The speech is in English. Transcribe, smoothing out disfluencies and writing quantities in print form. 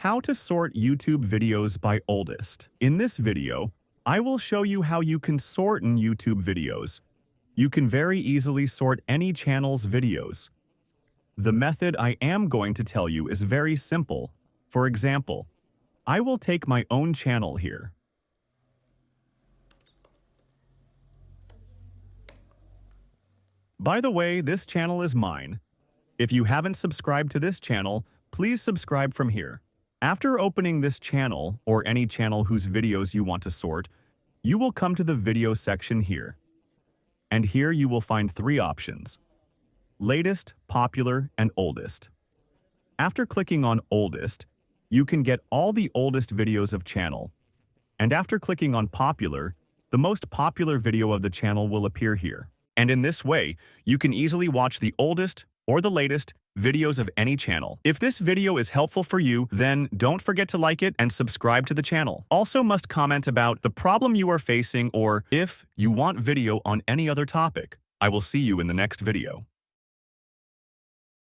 How to sort YouTube videos by oldest. In this video, I will show you how you can sort in YouTube videos. You can very easily sort any channel's videos. The method I am going to tell you is very simple. For example, I will take my own channel here. By the way, this channel is mine. If you haven't subscribed to this channel, please subscribe from here. After opening this channel, or any channel whose videos you want to sort, you will come to the video section here. And here you will find three options: latest, popular, and oldest. After clicking on oldest, you can get all the oldest videos of channel. And after clicking on popular, the most popular video of the channel will appear here. And in this way, you can easily watch the oldest or the latest videos of any channel. If this video is helpful for you, then don't forget to like it and subscribe to the channel. Also must comment about the problem you are facing or if you want video on any other topic. I will see you in the next video.